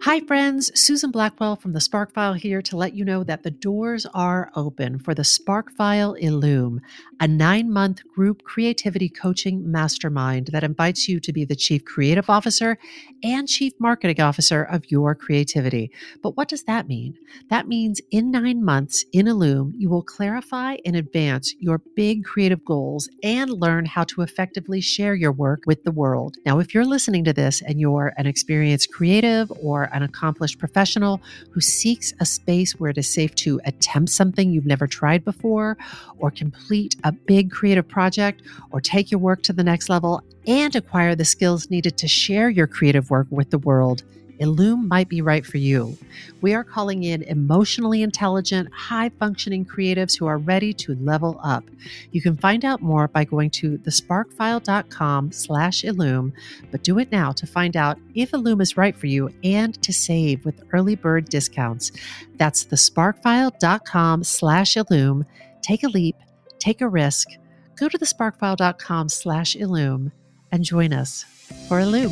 Hi, friends. Susan Blackwell from the Spark File here to let you know that the doors are open for the Spark File Illume, a 9-month group creativity coaching mastermind that invites you to be the Chief Creative Officer and Chief Marketing Officer of your creativity. But what does that mean? That means in 9 months in Illume, you will clarify and advance your big creative goals and learn how to effectively share your work with the world. Now, if you're listening to this and you're an experienced creative or an accomplished professional who seeks a space where it is safe to attempt something you've never tried before, or complete a big creative project, or take your work to the next level and acquire the skills needed to share your creative work with the world, Illume might be right for you. We are calling in emotionally intelligent, high-functioning creatives who are ready to level up. You can find out more by going to thesparkfile.com/Illume, but do it now to find out if Illume is right for you and to save with early bird discounts. That's thesparkfile.com/Illume. Take a leap, take a risk. Go to thesparkfile.com/Illume and join us for Illume.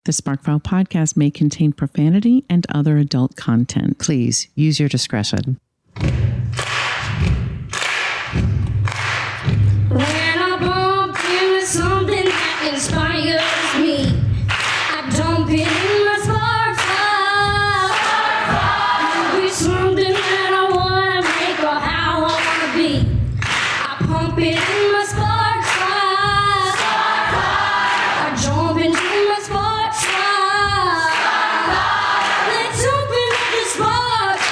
The Sparkfile podcast may contain profanity and other adult content. Please use your discretion. When I bump into something that inspires me, I dump it in my spark file. It'll be something that I want to make or how I want to be. I pump it in my spark file. I jump into my spark file. Let's open up the spark file.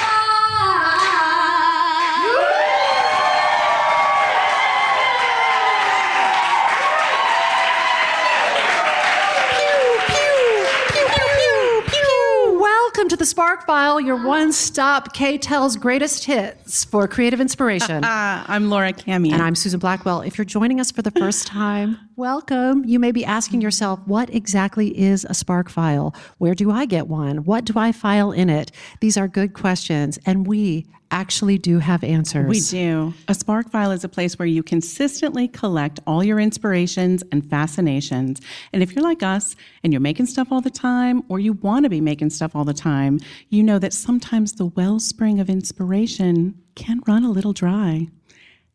Welcome to the Spark File, your one-stop K-Tel's greatest hits for creative inspiration. I'm Laura Cammy. And I'm Susan Blackwell. If you're joining us for the first time, welcome. You may be asking yourself, what exactly is a Spark File? Where do I get one? What do I file in it? These are good questions, and we actually do have answers. We do. A Spark File is a place where you consistently collect all your inspirations and fascinations. And if you're like us and you're making stuff all the time, or you want to be making stuff all the time, you know that sometimes the wellspring of inspiration can run a little dry.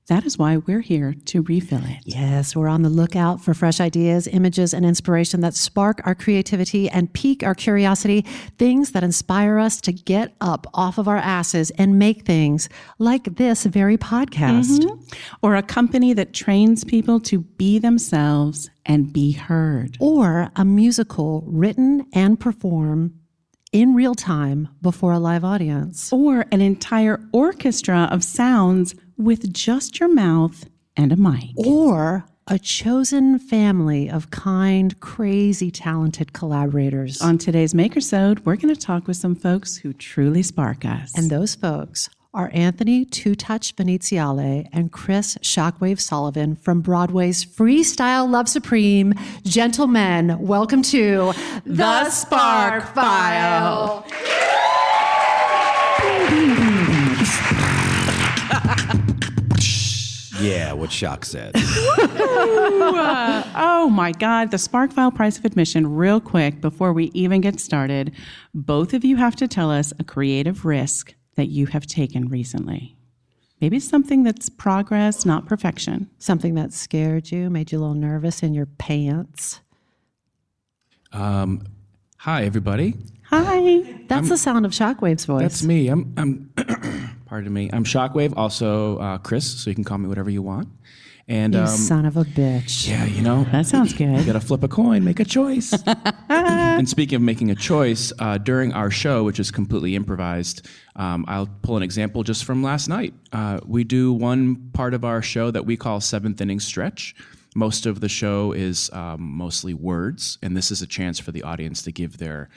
That is why we're here to refill it. Yes, we're on the lookout for fresh ideas, images, and inspiration that spark our creativity and pique our curiosity, things that inspire us to get up off of our asses and make things like this very podcast. Mm-hmm. Or a company that trains people to be themselves and be heard. Or a musical written and performed in real time before a live audience. Or an entire orchestra of sounds with just your mouth and a mic. Or a chosen family of kind, crazy, talented collaborators. On today's Makersode, we're going to talk with some folks who truly spark us. And those folks are Anthony Two Touch Veneziale and Chris Shockwave Sullivan from Broadway's Freestyle Love Supreme. Gentlemen, welcome to The Spark File. Yeah, what Shock said. Oh my God, the Spark File price of admission, real quick, before we even get started. Both of you have to tell us a creative risk that you have taken recently. Maybe something that's progress, not perfection. Something that scared you, made you a little nervous in your pants. Hi, everybody. Hi. That's the sound of Shockwave's voice. That's me. I'm pardon me. I'm Shockwave, also Chris, so you can call me whatever you want. And You son of a bitch. yeah, you know, That sounds you good. gotta flip a coin, make a choice. And speaking of making a choice, during our show, which is completely improvised, I'll pull an example just from last night. We do one part of our show that we call Seventh Inning Stretch. Most of the show is mostly words, and this is a chance for the audience to give their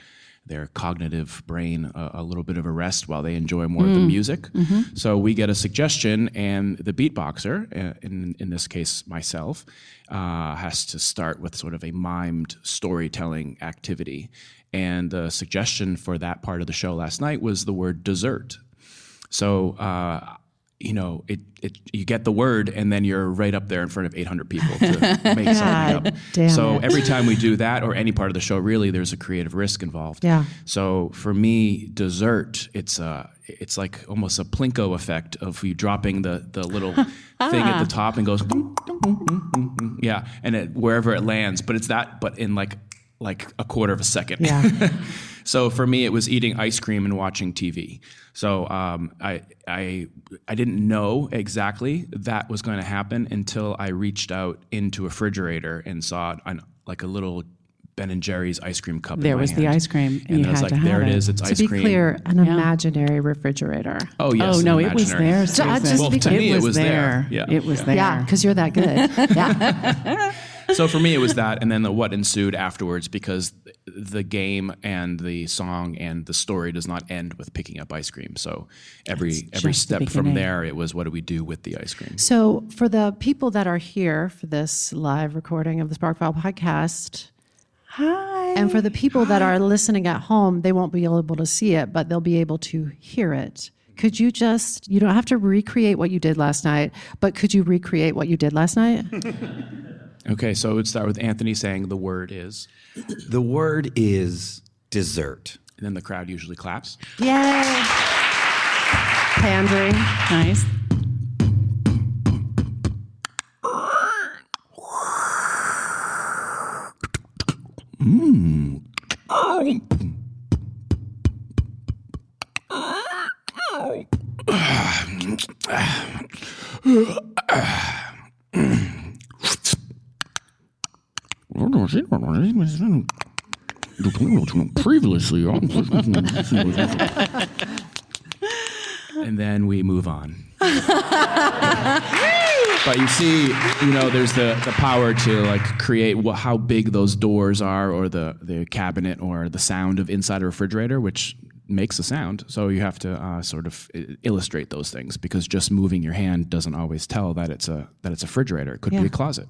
cognitive brain a little bit of a rest while they enjoy more of the music. Mm-hmm. So we get a suggestion, and the beatboxer, in this case myself, has to start with sort of a mimed storytelling activity. And the suggestion for that part of the show last night was the word dessert. So you get the word and then you're right up there in front of 800 people to make something up. Damn so it. every time we do that or any part of the show, really, there's a creative risk involved. Yeah. So for me, dessert, it's like almost a Plinko effect of you dropping the little thing at the top and goes, yeah, and wherever it lands. But it's that, but in like a quarter of a second. Yeah. So for me, it was eating ice cream and watching TV. So I didn't know exactly that was going to happen until I reached out into a refrigerator and saw like a little Ben and Jerry's ice cream cup. There in my was hand. the ice cream, and you I was had like, to have there it it. is. It's ice To be cream. clear, an imaginary refrigerator. Oh yes. Oh, no, an it was imaginary. there. So I Susan. just Well, to me, it was there. Yeah. It was there. Yeah, because you're that good. Yeah. So for me, it was that, and then what ensued afterwards, because the game and the song and the story does not end with picking up ice cream. So every just the step from beginning. there, it was what do we do with the ice cream? So for the people that are here for this live recording of the Sparkfile podcast, Hi. and for the people that are listening at home, they won't be able to see it, but they'll be able to hear it. Could you you don't have to recreate what you did last night, but could you recreate what you did last night? Okay, so it would start with Anthony saying the word is, The word is dessert. and then the crowd usually claps. Yay. Pandering. Nice. Previously and then we move on. But you see, there's the power to like create how big those doors are, or the cabinet, or the sound of inside a refrigerator, which makes a sound. So you have to sort of illustrate those things, because just moving your hand doesn't always tell that it's a refrigerator. It could be a closet.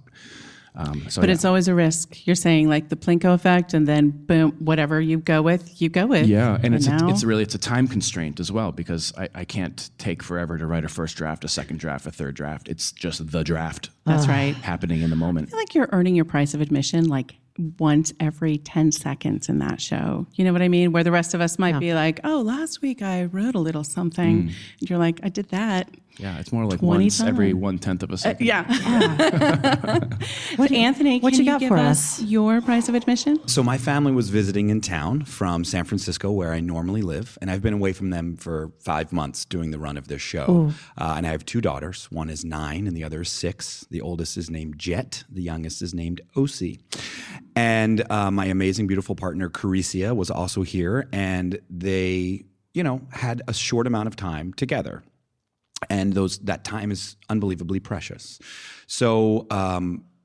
But it's always a risk. You're saying like the Plinko effect, and then boom, whatever you go with, you go with. Yeah, and it's now- a time constraint as well, because I can't take forever to write a first draft, a second draft, a third draft. It's just the draft. That's right. Happening in the moment. I feel like you're earning your price of admission like once every 10 seconds in that show. You know what I mean? Where the rest of us might be like, oh, last week I wrote a little something. And you're like, I did that. Yeah, it's more like 20 once every times. 1/10 of a second. Anthony, what can you got give for us your price of admission? So my family was visiting in town from San Francisco, where I normally live, and I've been away from them for 5 months doing the run of this show. And I have 2 daughters. One is 9 and the other is 6. The oldest is named Jet. The youngest is named Osi. And my amazing, beautiful partner, Caricia, was also here, and they, had a short amount of time together. And that time is unbelievably precious. So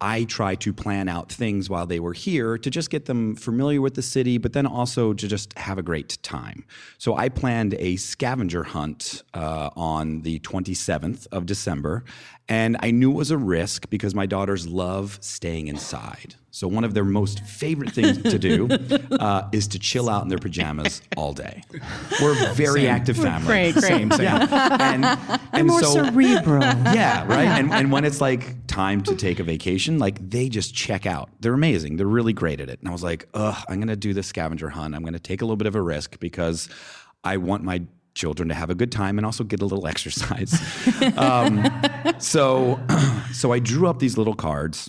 I try to plan out things while they were here to just get them familiar with the city, but then also to just have a great time. So I planned a scavenger hunt on the 27th of December, and I knew it was a risk because my daughters love staying inside. So one of their most favorite things to do is to chill out in their pajamas all day. We're a very active family. Great. Yeah. And More so, cerebral. yeah, right. And when it's like time to take a vacation, like they just check out. They're amazing. They're really great at it. And I was like, I'm going to do this scavenger hunt. I'm going to take a little bit of a risk because I want my children to have a good time and also get a little exercise. So I drew up these little cards.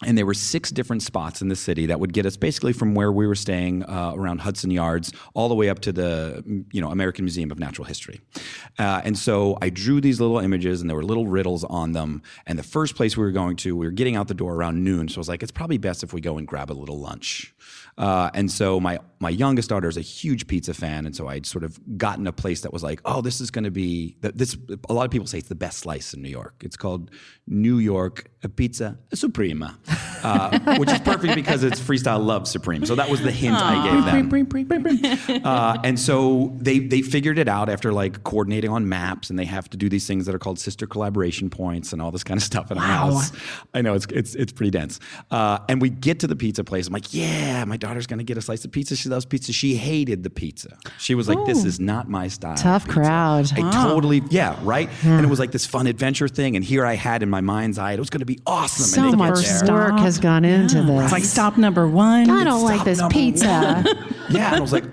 And there were 6 different spots in the city that would get us basically from where we were staying around Hudson Yards all the way up to the American Museum of Natural History. And so I drew these little images, and there were little riddles on them. And the first place we were getting out the door around noon. So I was like, it's probably best if we go and grab a little lunch. And so my youngest daughter is a huge pizza fan, and so I'd sort of gotten a place that was like, this is going to be this. A lot of people say it's the best slice in New York. It's called New York Pizza Suprema. which is perfect because it's Freestyle Love Supreme. So that was the hint I gave them. And so they figured it out after like coordinating on maps, and they have to do these things that are called sister collaboration points and all this kind of stuff in our house. I know it's pretty dense. And we get to the pizza place. I'm like, yeah, my daughter's going to get a slice of pizza. She loves pizza. She hated the pizza. She was like, this is not my style. Tough crowd. Right? Yeah. And it was like this fun adventure thing. And here I had in my mind's eye, it was going to be awesome. So much work has gone into this. It's like stop number one. I don't like this pizza. Yeah. And I was like,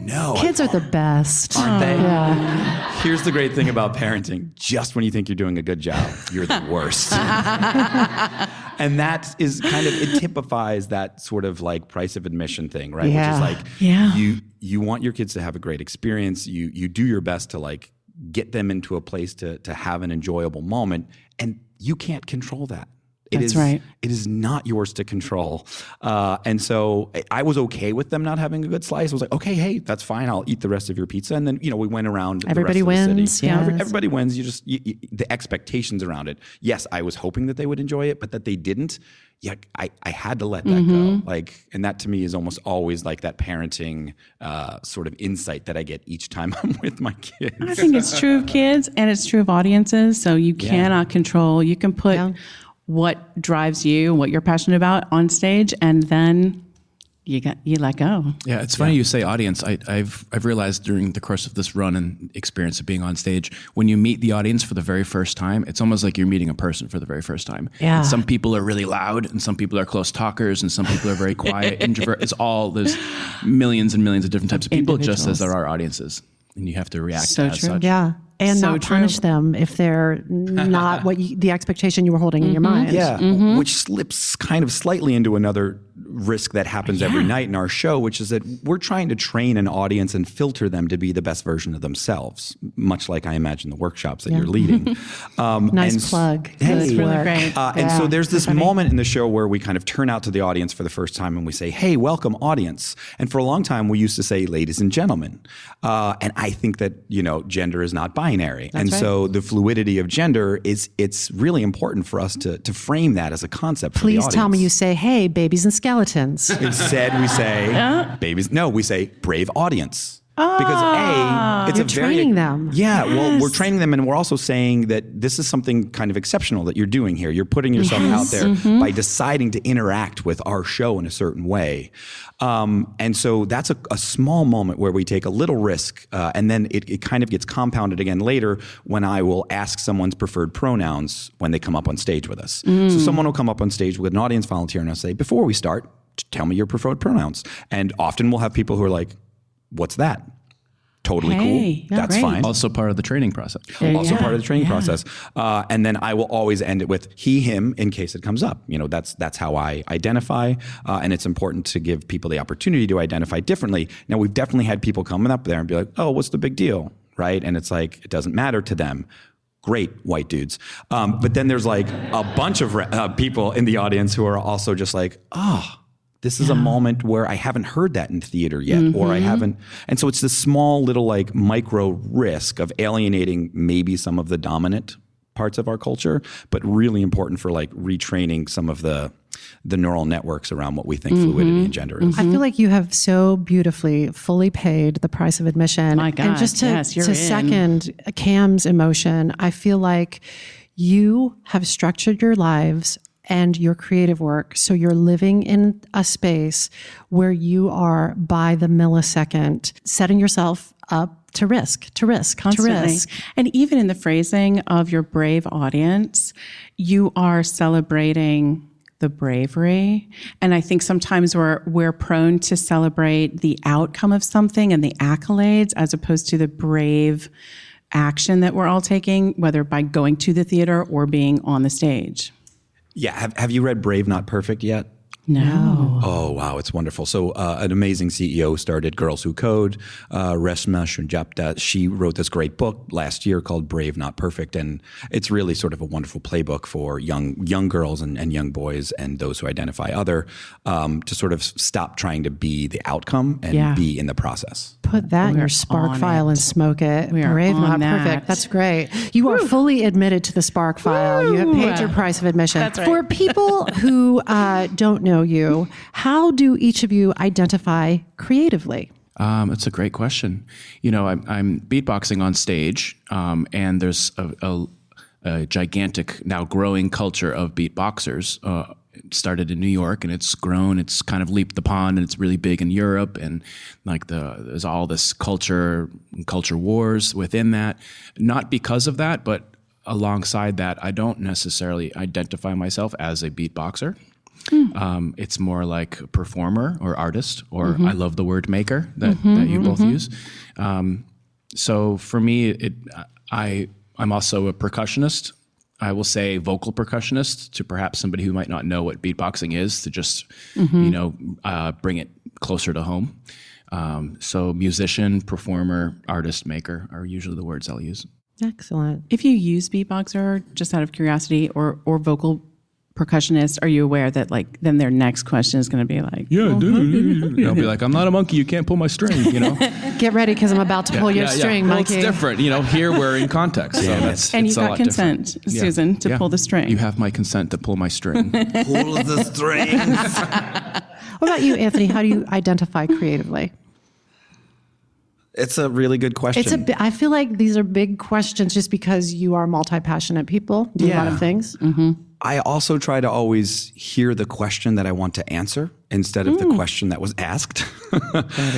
no. Kids are the best. Aren't they? Yeah. Here's the great thing about parenting. Just when you think you're doing a good job, you're the worst. And that is kind of, it typifies that sort of like price of admission thing, right? Yeah. Which is like, you want your kids to have a great experience. You do your best to like get them into a place to have an enjoyable moment, and you can't control that. That's right. It is not yours to control. And so I was okay with them not having a good slice. I was like, okay, hey, that's fine. I'll eat the rest of your pizza. And then, we went around everybody the rest of the wins. city. Yeah, everybody wins. The expectations around it. Yes, I was hoping that they would enjoy it, but that they didn't. Yeah, I had to let that go. And that to me is almost always like that parenting sort of insight that I get each time I'm with my kids. I think it's true of kids and it's true of audiences. So you cannot control. You can put what drives you, what you're passionate about on stage, and then you let go. Yeah, it's funny you say audience. I've realized during the course of this run and experience of being on stage, when you meet the audience for the very first time, it's almost like you're meeting a person for the very first time. Yeah. And some people are really loud, and some people are close talkers, and some people are very quiet, introvert. There's millions and millions of different types of people, just as there are audiences, and you have to react as such. Yeah. And not punish them if they're not the expectation you were holding in your mind. Yeah, which slips kind of slightly into another risk that happens every night in our show, which is that we're trying to train an audience and filter them to be the best version of themselves, much like I imagine the workshops that you're leading. Nice plug. That's really great. And so there's this moment in the show where we kind of turn out to the audience for the first time and we say, hey, welcome audience. And for a long time, we used to say, ladies and gentlemen. And I think that, gender is not binary. So the fluidity of gender it's really important for us to frame that as a concept for the audience. Please tell me you say, hey, babies and skeletons. Instead, we say babies. No, we say brave audience. Because it's training them. Yeah, well, we're training them, and we're also saying that this is something kind of exceptional that you're doing here. You're putting yourself out there by deciding to interact with our show in a certain way. And so that's a small moment where we take a little risk, and then it kind of gets compounded again later when I will ask someone's preferred pronouns when they come up on stage with us. So someone will come up on stage with an audience volunteer and I'll say, before we start, tell me your preferred pronouns. And often we'll have people who are like, what's that? Totally cool. That's fine. Also part of the training process. Part of the training process. And then I will always end it with he, him in case it comes up. That's how I identify. And it's important to give people the opportunity to identify differently. Now, we've definitely had people coming up there and be like, oh, what's the big deal? Right? And it's like, it doesn't matter to them. Great white dudes. But then there's like a bunch of people in the audience who are also just like, this is a moment where I haven't heard that in theater yet, or I haven't. And so it's this small little like micro risk of alienating maybe some of the dominant parts of our culture, but really important for like retraining some of the neural networks around what we think fluidity and gender is. I feel like you have so beautifully fully paid the price of admission. My God, and just to second Cam's emotion, I feel like you have structured your lives and your creative work. So you're living in a space where you are by the millisecond setting yourself up to risk. Constantly. And even in the phrasing of your brave audience, you are celebrating the bravery. And I think sometimes we're prone to celebrate the outcome of something and the accolades as opposed to the brave action that we're all taking, whether by going to the theater or being on the stage. Yeah. Have you read Brave, Not Perfect yet? No. Oh, wow. It's wonderful. So an amazing CEO started Girls Who Code, Reshma Shunjapta. She wrote this great book last year called Brave, Not Perfect. And it's really sort of a wonderful playbook for young girls and young boys and those who identify other to sort of stop trying to be the outcome and be in the process. Put that in your Spark file and smoke it. We are Brave, on not perfect. that. That's great. You are fully admitted to the Spark file. You have paid your price of admission. That's right. For people who don't know you, how do each of you identify creatively? It's a great question. I'm beatboxing on stage, and there's a gigantic, now growing culture of beatboxers. It started in New York, and it's grown. It's kind of leaped the pond, and it's really big in Europe. And there's all this culture wars within that. Not because of that, but alongside that, I don't necessarily identify myself as a beatboxer. It's more like a performer or artist, or I love the word maker that you both use. So for me, I'm also a percussionist. I will say vocal percussionist to perhaps somebody who might not know what beatboxing is, to just bring it closer to home. So musician, performer, artist, maker are usually the words I'll use. Excellent. If you use beatboxer, just out of curiosity, or vocal percussionist, are you aware that then their next question is going to be like, I'll be like, I'm not a monkey, you can't pull my string, Get ready, because I'm about to pull your string, well, monkey. it's different, here we're in context. So and it's you a got lot consent, different. Susan, to pull the string. You have my consent to pull my string. Pull the strings. What about you, Anthony? How do you identify creatively? It's a really good question. I feel like these are big questions just because you are multi-passionate people, do a lot of things. I also try to always hear the question that I want to answer instead of the question that was asked.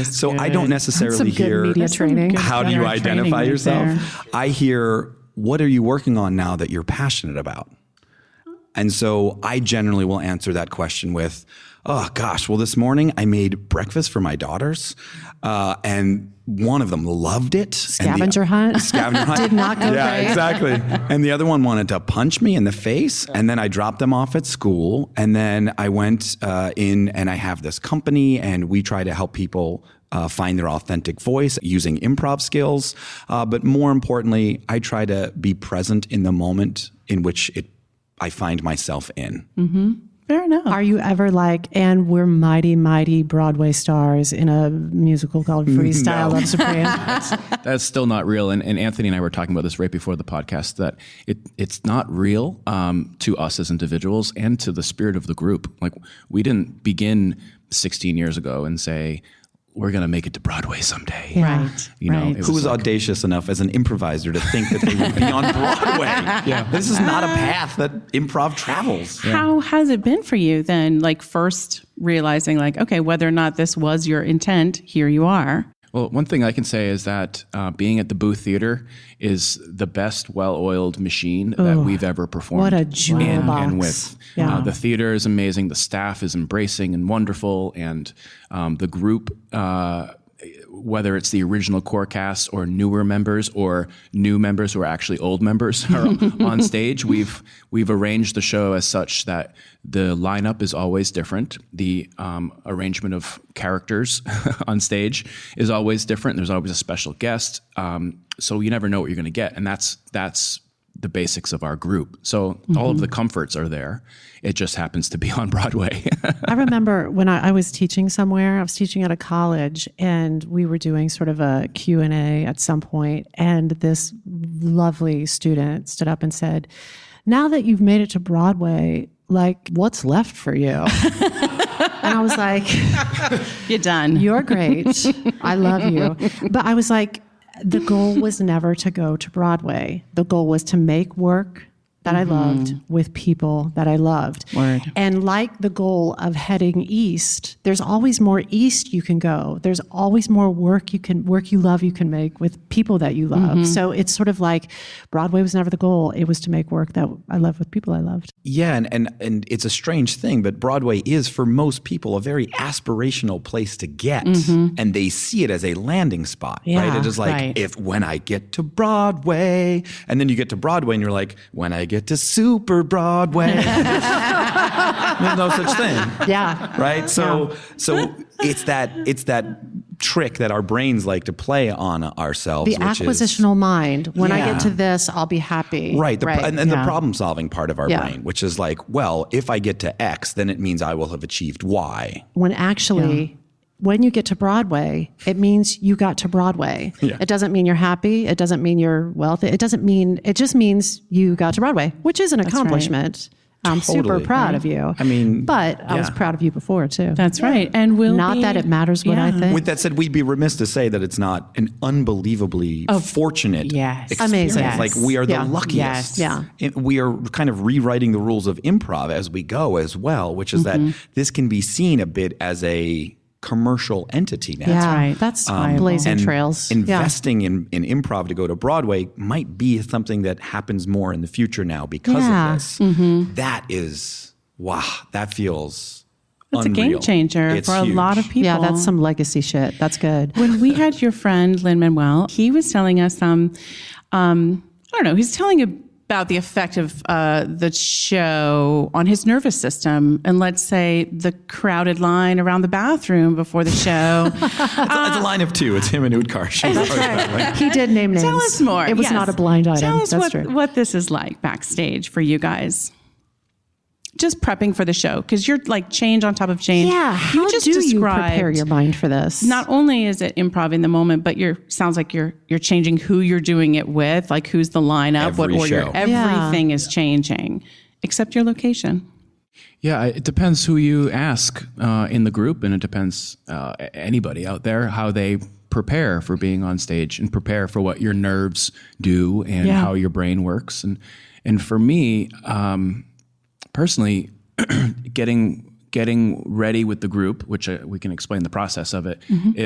So I don't necessarily hear media training. How do you Training identify right yourself? there. I hear, what are you working on now that you're passionate about? And so I generally will answer that question with, oh gosh, well, this morning I made breakfast for my daughters, and one of them loved it. Scavenger hunt. Did not go Yeah, great. exactly. And the other one wanted to punch me in the face. And then I dropped them off at school. And then I went in, and I have this company, and we try to help people find their authentic voice using improv skills. But more importantly, I try to be present in the moment in which I find myself in. Mm-hmm. Fair enough. Are you ever like, and we're mighty, mighty Broadway stars in a musical called Freestyle of Supreme? That's still not real. And Anthony and I were talking about this right before the podcast, that it's not real to us as individuals and to the spirit of the group. Like, we didn't begin 16 years ago and say, we're going to make it to Broadway someday. Right. It Who was like, audacious enough as an improviser to think that they would be on Broadway? This is not a path that improv travels. How has it been for you then, first realizing okay, whether or not this was your intent, here you are? Well, one thing I can say is that being at the Booth Theater is the best well-oiled machine that we've ever performed. What a jewel in box. and with. Yeah. The theater is amazing. The staff is embracing and wonderful. And the group, whether it's the original core cast or newer members or new members who are actually old members are on stage, we've arranged the show as such that the lineup is always different. The arrangement of characters on stage is always different. There's always a special guest. So you never know what you're going to get. And that's the basics of our group. So all of the comforts are there. It just happens to be on Broadway. I remember when I was teaching somewhere, I was teaching at a college, and we were doing sort of a Q&A at some point, and this lovely student stood up and said, now that you've made it to Broadway, what's left for you? And I was like, You're done. you're great. I love you. But I was like, the goal was never to go to Broadway. The goal was to make work that I loved with people that I loved. Word. And like the goal of heading east, there's always more east you can go. There's always more work you love you can make with people that you love. So it's sort of like Broadway was never the goal. It was to make work that I loved with people I loved. Yeah, and it's a strange thing, but Broadway is for most people a very aspirational place to get, and they see it as a landing spot, right? It is like when I get to Broadway, and then you get to Broadway, and you're like, when I get to Super Broadway, there's no such thing. Yeah, right. So it's that trick that our brains like to play on ourselves. The acquisitional mind. When I get to this, I'll be happy. Right. The problem-solving part of our brain, which is like, well, if I get to X, then it means I will have achieved Y. When actually, when you get to Broadway, it means you got to Broadway. Yeah. It doesn't mean you're happy. It doesn't mean you're wealthy. It just means you got to Broadway, which is an accomplishment. Right. I'm super proud of you. I mean, but I was proud of you before too. That's right. And not that it matters what I think. With that said, we'd be remiss to say that it's not an unbelievably fortunate experience. Amazing. Yes. Like we are the luckiest. Yeah. We are kind of rewriting the rules of improv as we go as well, which is that this can be seen a bit as a commercial entity now. That's right. That's blazing trails. Investing in improv to go to Broadway might be something that happens more in the future now because of this. That is, that feels It's unreal. a game changer for a lot of people. Yeah, that's some legacy shit. That's good. When we had your friend Lin-Manuel, he was telling us he's telling about the effect of the show on his nervous system, and let's say the crowded line around the bathroom before the show. It's a line of two. It's him and Utkarsh. That's right. He did name names. Tell us more. It was not a blind item. Tell us That's true. what this is like backstage for you guys. Just prepping for the show, because you're like change on top of change. Yeah, how do you prepare your mind for this? Not only is it improv in the moment, but sounds like you're changing who you're doing it with, like who's the lineup, Every what order. show. Everything is changing, except your location. Yeah, it depends who you ask in the group, and it depends anybody out there how they prepare for being on stage and prepare for what your nerves do and how your brain works. And for me, personally, getting ready with the group, which we can explain the process of it.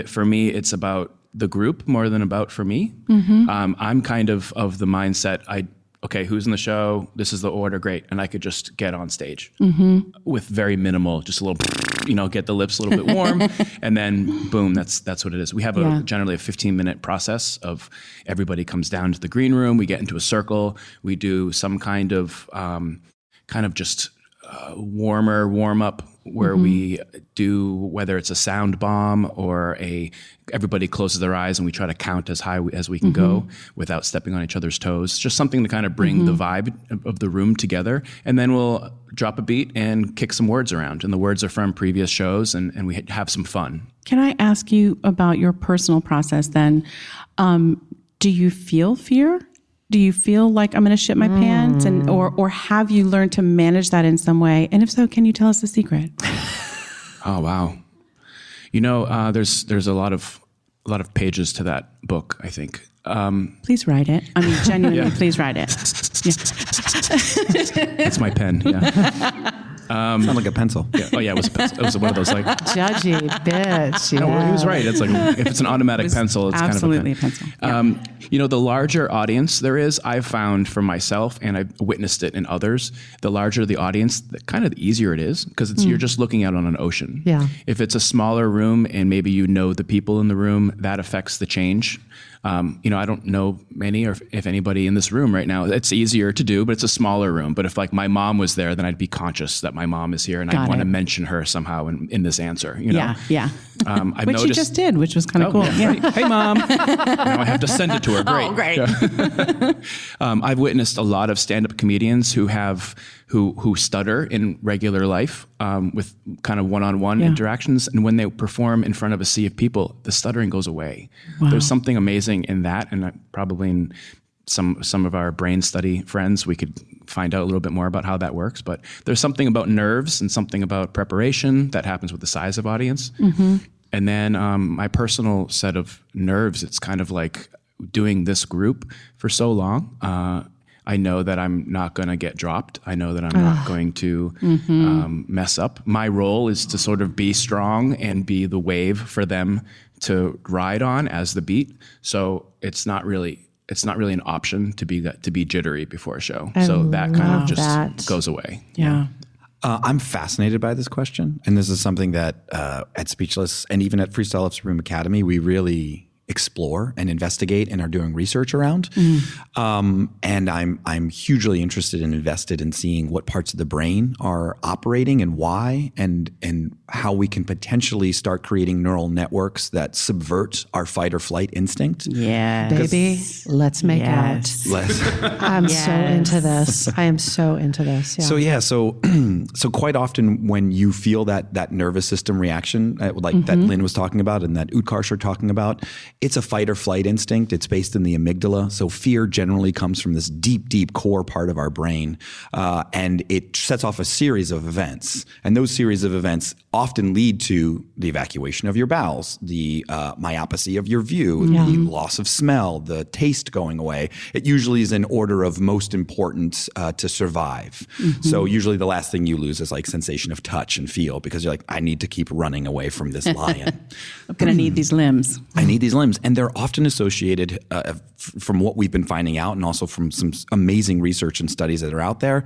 For me, it's about the group more than about for me. I'm kind of the mindset, okay, who's in the show? This is the order, great. And I could just get on stage with very minimal, just a little, get the lips a little bit warm, and then boom, that's what it is. We have generally a 15-minute process of everybody comes down to the green room, we get into a circle, we do some kind of just warm up where we do, whether it's a sound bomb or everybody closes their eyes and we try to count as high as we can go without stepping on each other's toes. Just something to kind of bring the vibe of the room together. And then we'll drop a beat and kick some words around. And the words are from previous shows, and we have some fun. Can I ask you about your personal process then? Do you feel fear? Do you feel like I'm going to shit my pants, or have you learned to manage that in some way? And if so, can you tell us the secret? Oh wow, there's a lot of pages to that book, I think. Please write it. I mean, genuinely, please write it. That's my pen. Yeah. Sound like a pencil. Yeah. Oh yeah, it was a pencil. It was one of those like judgy bitch. No, he was right. It's like if it's an automatic pencil, it's absolutely kind of a pencil. Yeah. The larger audience there is, I've found for myself, and I've witnessed it in others. The larger the audience, the kind of the easier it is, because you're just looking out on an ocean. Yeah. If it's a smaller room and maybe the people in the room, that affects the change. I don't know many or if anybody in this room right now. It's easier to do, but it's a smaller room. But if like my mom was there, then I'd be conscious that my mom is here and I want to mention her somehow in this answer. Yeah. I've which noticed, you just did, which was kind of cool. Yeah. Hey, mom. Now I have to send it to her. Great. Oh, great. Yeah. I've witnessed a lot of stand-up comedians who stutter in regular life with kind of one-on-one interactions, and when they perform in front of a sea of people, the stuttering goes away. Wow. There's something amazing in that, and probably in some of our brain study friends, we could find out a little bit more about how that works. But there's something about nerves and something about preparation that happens with the size of audience. And then my personal set of nerves, it's kind of like doing this group for so long. I know that I'm not going to get dropped. I know that I'm not going to mess up. My role is to sort of be strong and be the wave for them to ride on as the beat. So it's not really it's not really an option to be jittery before a show. So that kind of just goes away. Yeah. I'm fascinated by this question. And this is something that at Speechless and even at Freestyle of Supreme Academy, we really explore and investigate and are doing research around. And I'm hugely interested and invested in seeing what parts of the brain are operating and why, and how we can potentially start creating neural networks that subvert our fight or flight instinct. Yeah. Baby, let's make out. I'm so into this. I am so into this. Yeah. So quite often when you feel that nervous system reaction, like that Lynn was talking about and that Utkarsh are talking about, it's a fight or flight instinct. It's based in the amygdala. So fear generally comes from this deep, deep core part of our brain. And it sets off a series of events. And those series of events often lead to the evacuation of your bowels, the myopathy of your view, the loss of smell, the taste going away. It usually is in order of most important to survive. So usually the last thing you lose is like sensation of touch and feel, because you're like, I need to keep running away from this lion. I'm going to need these limbs. I need these limbs. And they're often associated, from what we've been finding out and also from some amazing research and studies that are out there,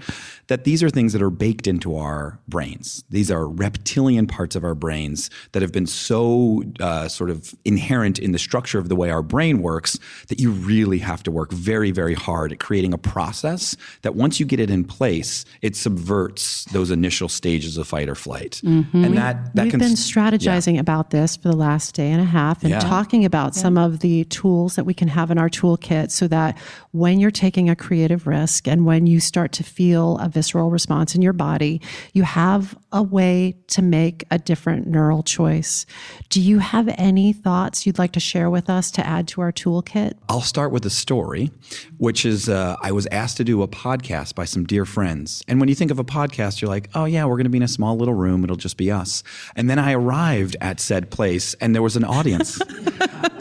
that these are things that are baked into our brains. These are reptilian parts of our brains that have been so sort of inherent in the structure of the way our brain works that you really have to work very, very hard at creating a process that once you get it in place, it subverts those initial stages of fight or flight. And We've been strategizing about this for the last day and a half and talking about some of the tools that we can have in our toolkit so that when you're taking a creative risk and when you start to feel a visceral response in your body, you have a way to make a different neural choice. Do you have any thoughts you'd like to share with us to add to our toolkit? I'll start with a story, which is I was asked to do a podcast by some dear friends. And when you think of a podcast, you're like, oh yeah, we're going to be in a small little room. It'll just be us. And then I arrived at said place and there was an audience.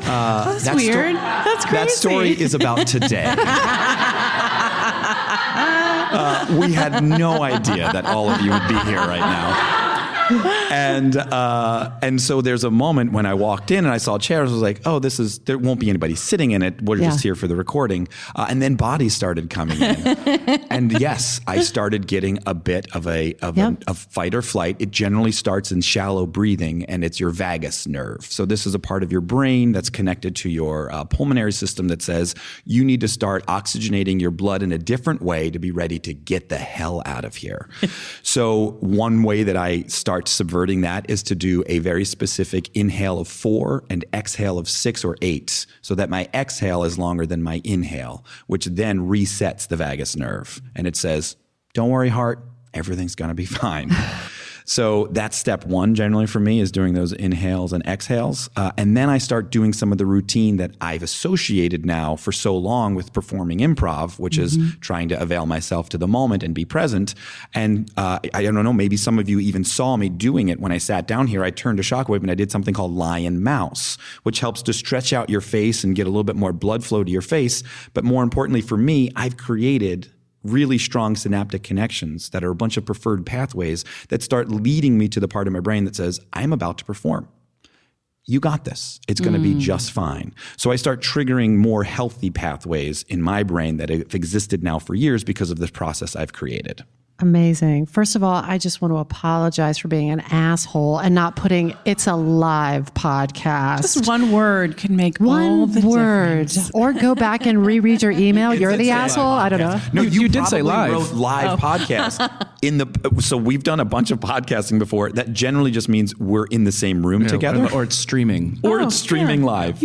That's weird. That's crazy. That story is about today. We had no idea that all of you would be here right now. And so there's a moment when I walked in and I saw chairs. I was like, oh, there won't be anybody sitting in it. We're just here for the recording. And then bodies started coming in. And yes, I started getting a bit of a fight or flight. It generally starts in shallow breathing and it's your vagus nerve. So this is a part of your brain that's connected to your pulmonary system that says you need to start oxygenating your blood in a different way to be ready to get the hell out of here. So one way that I start subverting that is to do a very specific inhale of 4 and exhale of 6 or 8 so that my exhale is longer than my inhale, which then resets the vagus nerve. And it says, don't worry, heart, everything's going to be fine. So that's step one generally for me, is doing those inhales and exhales. And then I start doing some of the routine that I've associated now for so long with performing improv, which is trying to avail myself to the moment and be present. And I don't know, maybe some of you even saw me doing it when I sat down here. I turned to Shockwave and I did something called lion mouse, which helps to stretch out your face and get a little bit more blood flow to your face. But more importantly for me, I've created really strong synaptic connections that are a bunch of preferred pathways that start leading me to the part of my brain that says, I'm about to perform. You got this. It's going to be just fine. So I start triggering more healthy pathways in my brain that have existed now for years because of this process I've created. Amazing. First of all, I just want to apologize for being an asshole and not putting it's a live podcast. Just one word can make all the difference. Or go back and reread your email. You're the asshole. I don't know. No, you did say live. Wrote live podcast. So we've done a bunch of podcasting before. That generally just means we're in the same room together. Or it's streaming. Or it's streaming live.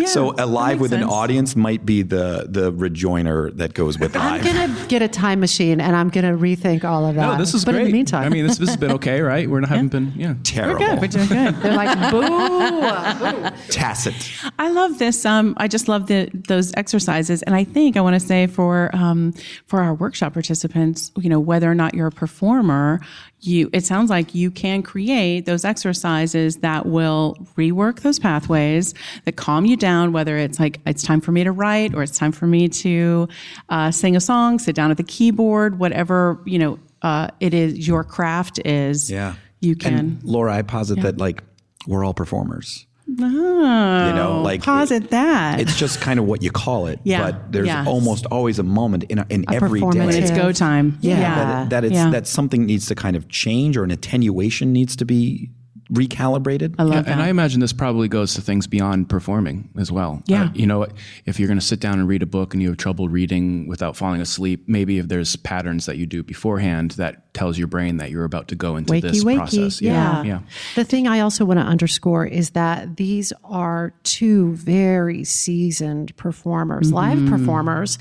So a live with an audience might be the rejoinder that goes with live. I'm going to get a time machine and I'm going to rethink all of that. No, this is but great. in the meantime, I mean, this has been okay, right? We haven't been, terrible. We're good. We're doing good. They're like, boo. Tacit. I love this. I just love those exercises, and I think I want to say for our workshop participants, whether or not you're a performer, it sounds like you can create those exercises that will rework those pathways, that calm you down, whether it's like, it's time for me to write or it's time for me to sing a song, sit down at the keyboard, whatever, it is, your craft is. Yeah. You can. And Laura, I posit that we're all performers. Oh, You know, like posit that. It's just kind of what you call it. Yeah. But there's Yes. almost always a moment in every day. performative. when it's go time. That something needs to kind of change, or an attenuation needs to be recalibrated. I love that. And I imagine this probably goes to things beyond performing as well. Yeah. You know, if you're going to sit down and read a book and you have trouble reading without falling asleep, maybe if there's patterns that you do beforehand that tells your brain that you're about to go into this process. Yeah. The thing I also want to underscore is that these are two very seasoned performers, live performers,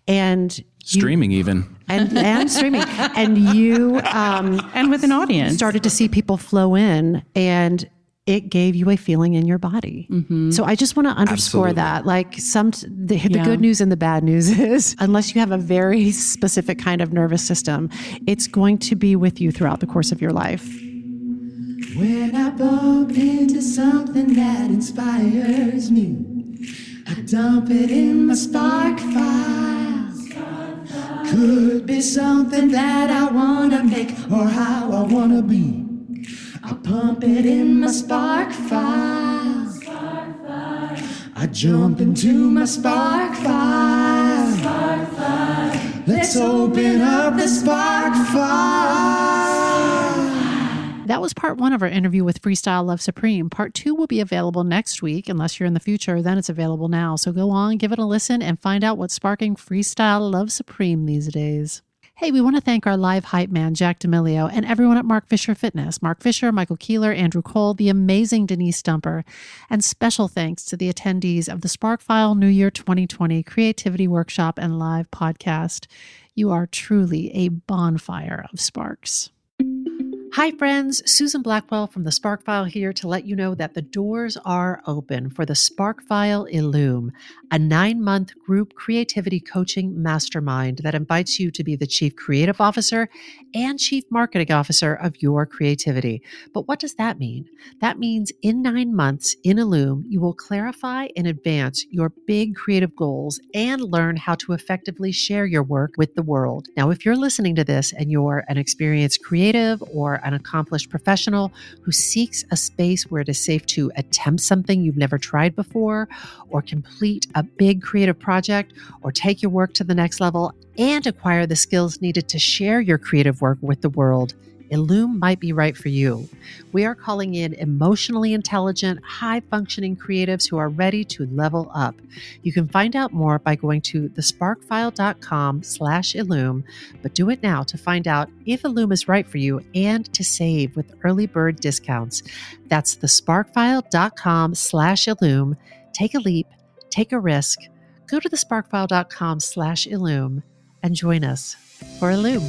and Streaming even. and streaming, and you and with an audience. started to see people flow in, and it gave you a feeling in your body. So I just want to underscore Absolutely. that, like the good news and the bad news is, unless you have a very specific kind of nervous system, it's going to be with you throughout the course of your life. When I bump into something that inspires me, I dump it in my spark file. Could be something that I wanna make or how I wanna be. I pump it in my spark file. I jump into my spark file. Let's open up the spark file. That was part 1 of our interview with Freestyle Love Supreme. Part 2 will be available next week. Unless you're in the future, then it's available now. So go on, give it a listen, and find out what's sparking Freestyle Love Supreme these days. Hey, we want to thank our live hype man, Jack D'Amelio, and everyone at Mark Fisher Fitness. Mark Fisher, Michael Keeler, Andrew Cole, the amazing Denise Stumper, and special thanks to the attendees of the Sparkfile New Year 2020 Creativity Workshop and Live Podcast. You are truly a bonfire of sparks. Hi, friends. Susan Blackwell from the Sparkfile here to let you know that the doors are open for the Sparkfile Illume, a 9-month group creativity coaching mastermind that invites you to be the Chief Creative Officer and Chief Marketing Officer of your creativity. But what does that mean? That means in 9 months in Illume, you will clarify and advance your big creative goals and learn how to effectively share your work with the world. Now, if you're listening to this and you're an experienced creative or an accomplished professional who seeks a space where it is safe to attempt something you've never tried before, or complete a big creative project, or take your work to the next level and acquire the skills needed to share your creative work with the world, Illume might be right for you. We are calling in emotionally intelligent, high-functioning creatives who are ready to level up. You can find out more by going to thesparkfile.com/Illume, but do it now to find out if Illume is right for you and to save with early bird discounts. That's thesparkfile.com/Illume. Take a leap, take a risk, go to thesparkfile.com/Illume and join us for Illume.